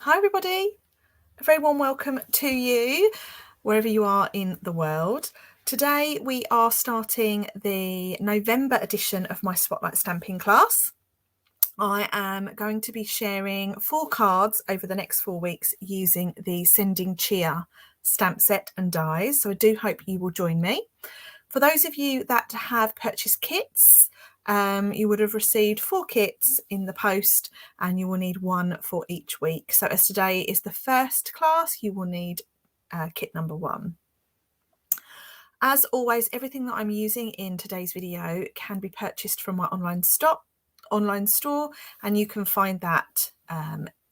Hi everybody, a very warm welcome to you wherever you are in the world. Today we are starting the November edition of my Spotlight Stamping class. I am going to be sharing 4 cards over the next 4 weeks using the Sending Cheer stamp set and dies, so I do hope you will join me. For those of you that have purchased kits, you would have received 4 kits in the post and you will need 1 for each week. So as today is the first class, you will need kit number 1. As always, everything that I'm using in today's video can be purchased from my online store, and you can find that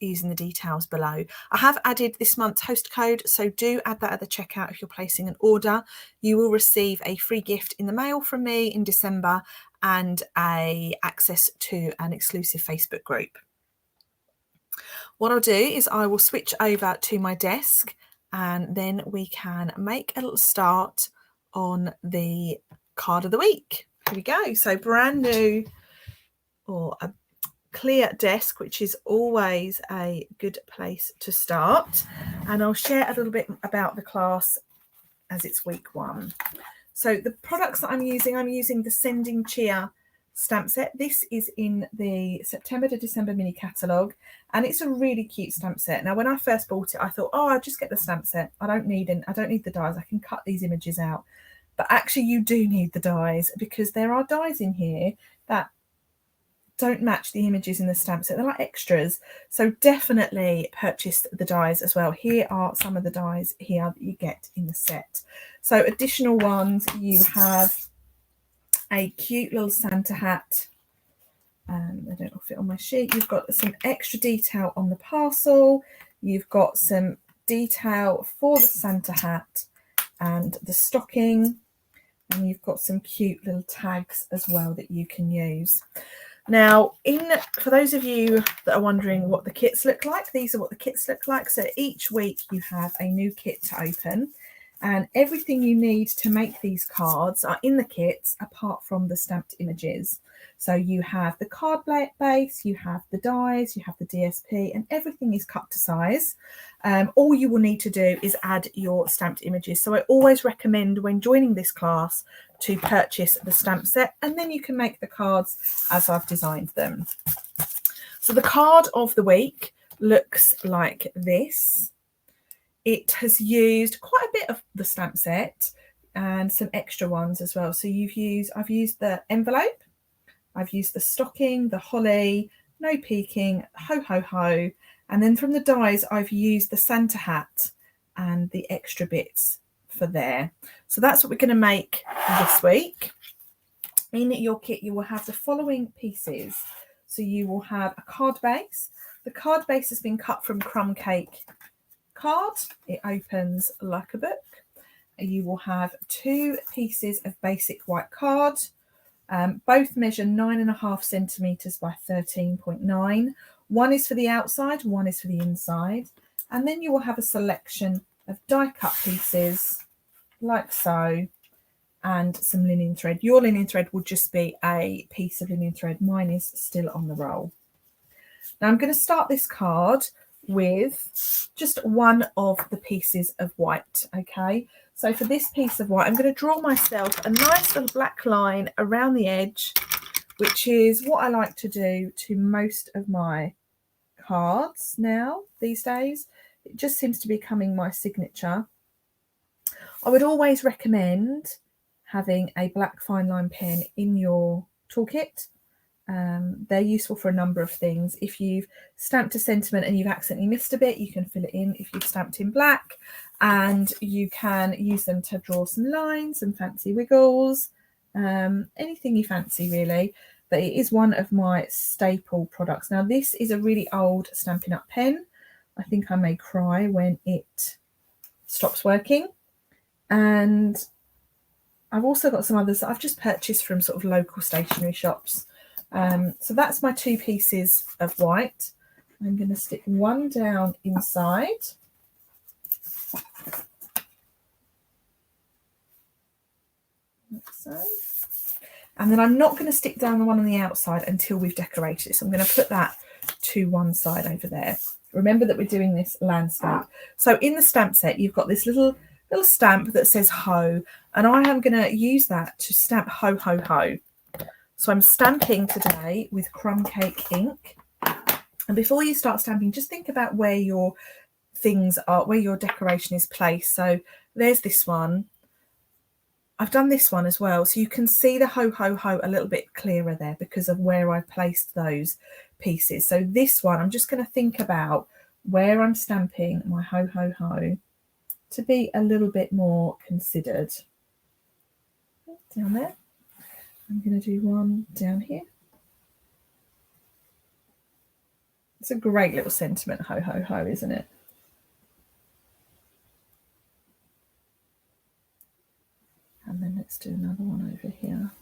using the details below. I have added this month's host code, so do add that at the checkout if you're placing an order. You will receive a free gift in the mail from me in December and access to an exclusive Facebook group. What I'll do is I will switch over to my desk and then we can make a little start on the card of the week. Here we go. So brand new, or a clear desk, which is always a good place to start, and I'll share a little bit about the class as it's week 1. So the products that I'm using the Sending Cheer stamp set. This is in the September to December mini catalogue, and it's a really cute stamp set. Now when I first bought it I thought, oh, I'll just get the stamp set, I don't need the dies, I can cut these images out. But actually you do need the dies, because there are dies in here that don't match the images in the stamp set. They're like extras, so definitely purchase the dies as well. Here are some of the dies here that you get in the set. So additional ones, you have a cute little Santa hat. They don't all fit on my sheet. You've got some extra detail on the parcel. You've got some detail for the Santa hat and the stocking, and you've got some cute little tags as well that you can use. Now, for those of you that are wondering what the kits look like, these are what the kits look like. So each week you have a new kit to open, and everything you need to make these cards are in the kits apart from the stamped images. So you have the card base, you have the dies, you have the DSP, and everything is cut to size. All you will need to do is add your stamped images. So I always recommend when joining this class to purchase the stamp set, and then you can make the cards as I've designed them. So the card of the week looks like this. It has used quite a bit of the stamp set and some extra ones as well. So I've used the envelope, I've used the stocking, the holly, no peeking, ho ho ho, and then from the dies I've used the Santa hat and the extra bits for there. So that's what we're going to make this week. In your kit you will have the following pieces. So you will have a card base. The card base has been cut from crumb cake card. It opens like a book. You will have 2 pieces of basic white card. Both measure 9.5 centimeters by 13.9. One is for the outside, one is for the inside. And then you will have a selection of die cut pieces like so, and some linen thread. Your linen thread will just be a piece of linen thread. Mine is still on the roll. Now I'm going to start this card with just one of the pieces of white. Okay, so for this piece of white I'm going to draw myself a nice little black line around the edge, which is what I like to do to most of my cards now these days. It just seems to be becoming my signature. I would always recommend having a black fine line pen in your toolkit. They're useful for a number of things. If you've stamped a sentiment and you've accidentally missed a bit, you can fill it in if you've stamped in black, and you can use them to draw some lines and fancy wiggles, anything you fancy really. But it is one of my staple products. Now this is a really old Stampin' Up pen. I think I may cry when it stops working. And I've also got some others that I've just purchased from sort of local stationery shops. So that's my 2 pieces of white. I'm going to stick one down inside. Like so. And then I'm not going to stick down the one on the outside until we've decorated it. So I'm going to put that to one side over there. Remember that we're doing this landscape. So in the stamp set, you've got this little stamp that says ho, and I am going to use that to stamp ho, ho, ho. So I'm stamping today with crumb cake ink. And before you start stamping, just think about where your things are, where your decoration is placed. So there's this one. I've done this one as well, so you can see the ho, ho, ho a little bit clearer there because of where I've placed those pieces. So this one, I'm just going to think about where I'm stamping my ho, ho, ho to be a little bit more considered. Down there. I'm going to do one down here. It's a great little sentiment, ho, ho, ho, isn't it? And then let's do another one over here.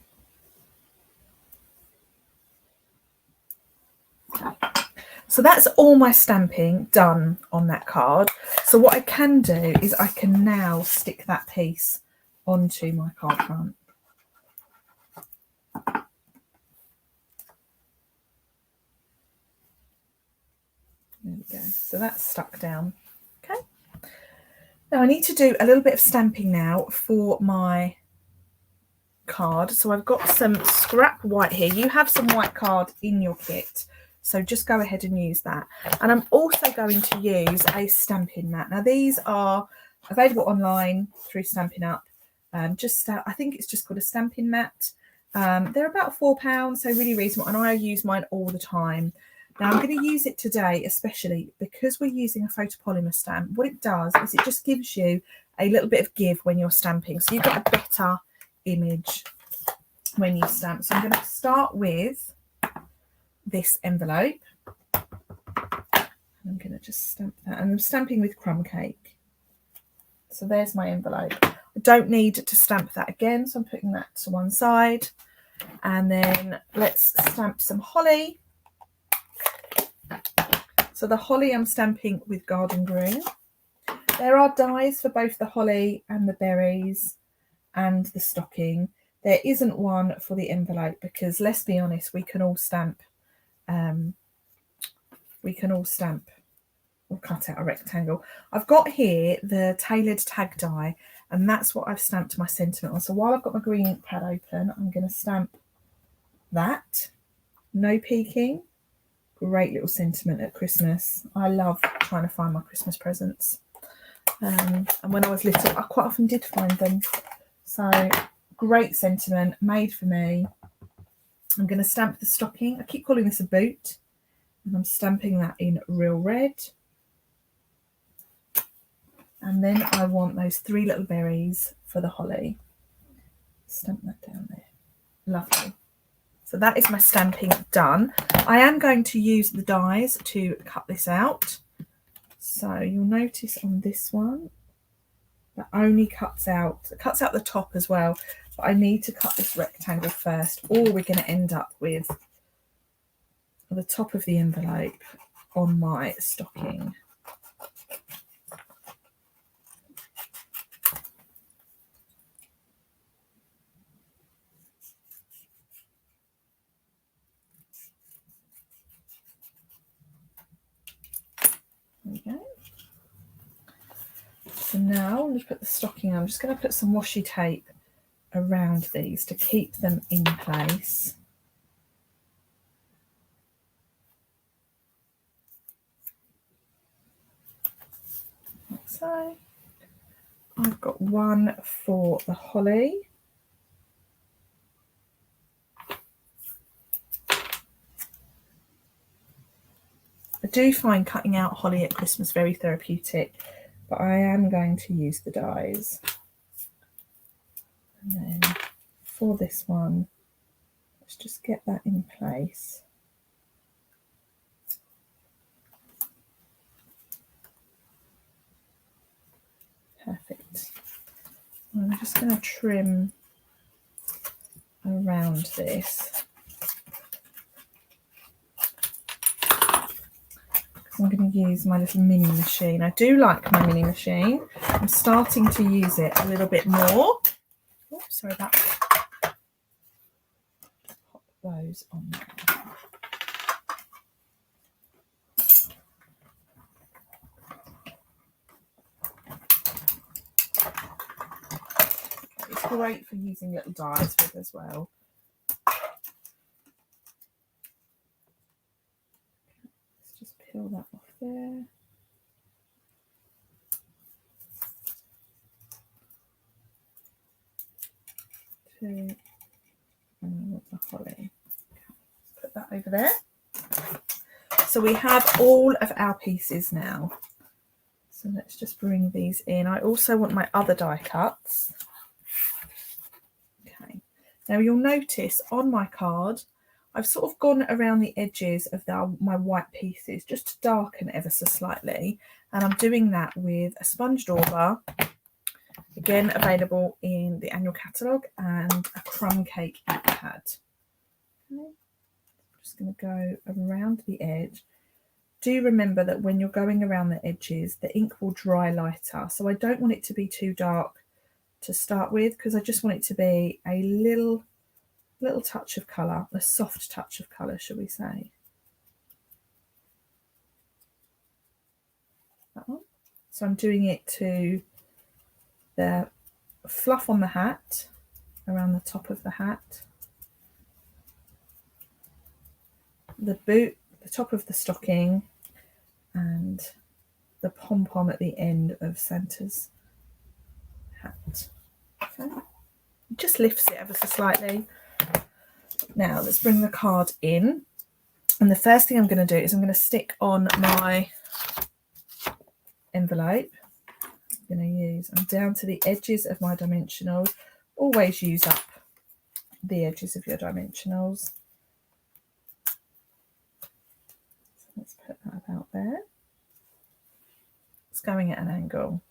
So that's all my stamping done on that card. So what I can do is I can now stick that piece onto my card front. There we go. So that's stuck down. Okay. Now I need to do a little bit of stamping now for my card. So I've got some scrap white here. You have some white card in your kit, so just go ahead and use that. And I'm also going to use a stamping mat. Now these are available online through Stampin' Up. I think it's just called a stamping mat. They're about £4, so really reasonable, and I use mine all the time. Now I'm going to use it today, especially because we're using a photopolymer stamp. What it does is it just gives you a little bit of give when you're stamping, so you get a better image when you stamp. So I'm going to start with this envelope. I'm going to just stamp that, and I'm stamping with crumb cake. So there's my envelope. I don't need to stamp that again, so I'm putting that to one side. And then let's stamp some holly. So the holly I'm stamping with garden green. There are dies for both the holly and the berries and the stocking. There isn't one for the envelope because, let's be honest, we can all stamp or cut out a rectangle. I've got here the tailored tag die, and that's what I've stamped my sentiment on. So while I've got my green ink pad open, I'm going to stamp that. No peeking. Great little sentiment at Christmas. I love trying to find my Christmas presents. And when I was little, I quite often did find them. So great sentiment, made for me. I'm going to stamp the stocking. I keep calling this a boot. And I'm stamping that in real red. And then I want those 3 little berries for the holly. Stamp that down there. Lovely. So that is my stamping done. I am going to use the dies to cut this out. So you'll notice on this one, that only cuts out the top as well. But I need to cut this rectangle first, or we're going to end up with the top of the envelope on my stocking. There we go. So now I'm going to put the stocking on. I'm just going to put some washi tape around these to keep them in place. Like so. I've got one for the holly. I do find cutting out holly at Christmas very therapeutic, but I am going to use the dies. And then for this one, let's just get that in place. Perfect. I'm just going to trim around this. I'm going to use my little mini machine. I do like my mini machine. I'm starting to use it a little bit more. Oh, sorry about that. Pop those on there. great for using little dies with as well. Let's just peel that off there. And the holly. Put that over there. So we have all of our pieces now. So let's just bring these in. I also want my other die cuts. Okay. Now you'll notice on my card, I've sort of gone around the edges of my white pieces just to darken ever so slightly. And I'm doing that with a sponge dauber, again available in the annual catalogue, and a crumb cake ink pad. Okay. I'm just going to go around the edge. Do remember that when you're going around the edges, the ink will dry lighter. So I don't want it to be too dark to start with, because I just want it to be a little touch of colour, a soft touch of colour, shall we say. That one. So I'm doing it to the fluff on the hat, around the top of the hat, the boot, the top of the stocking, and the pom-pom at the end of Santa's hat. Okay. Just lifts it ever so slightly. Now let's bring the card in, and the first thing I'm going to do is I'm going to stick on my envelope. I'm down to the edges of my dimensionals. Always use up the edges of your dimensionals. So let's put that about there. It's going at an angle.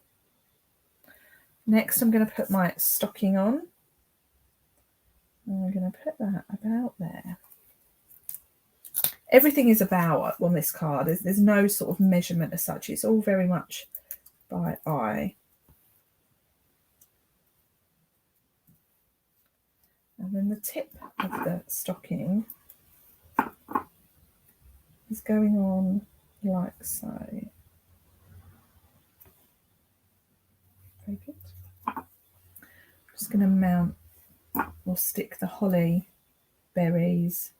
Next I'm going to put my stocking on. And I'm going to put that about there. Everything is about on this card. There's no sort of measurement as such. It's all very much by eye. And then the tip of the stocking is going on like so. Very good. I'm just going to mount or stick the holly berries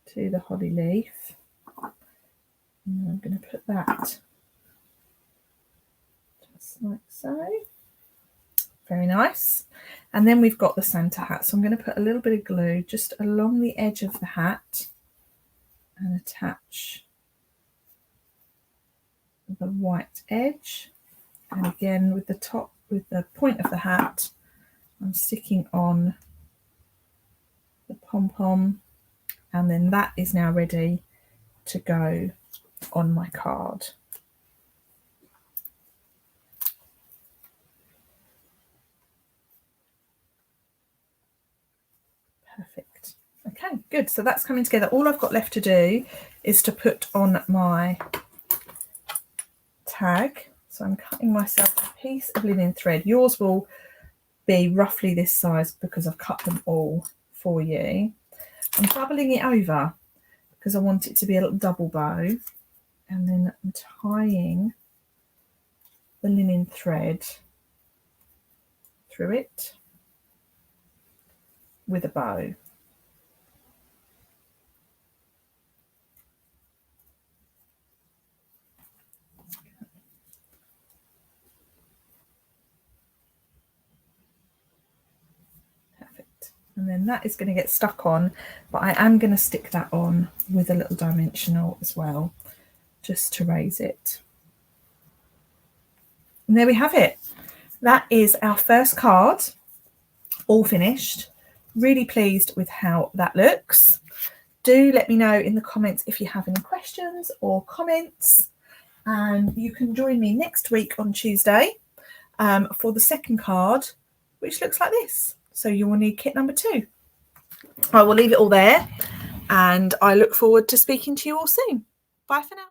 to the holly leaf. And I'm going to put that just like so. Very nice. And then we've got the Santa hat. So I'm going to put a little bit of glue just along the edge of the hat and attach the white edge. And again with the point of the hat, I'm sticking on the pom-pom, and then that is now ready to go on my card. Perfect. Okay, good. So that's coming together. All I've got left to do is to put on my tag. So I'm cutting myself a piece of linen thread. Yours will be roughly this size because I've cut them all for you. I'm doubling it over because I want it to be a little double bow, and then I'm tying the linen thread through it with a bow. Perfect. And then that is going to get stuck on, but I am going to stick that on with a little dimensional as well, just to raise it. And there we have it. That is our first card, all finished. Really pleased with how that looks. Do let me know in the comments if you have any questions or comments, and you can join me next week on Tuesday for the second card, which looks like this. So you will need kit number 2. I will leave it all there, and I look forward to speaking to you all soon. Bye for now.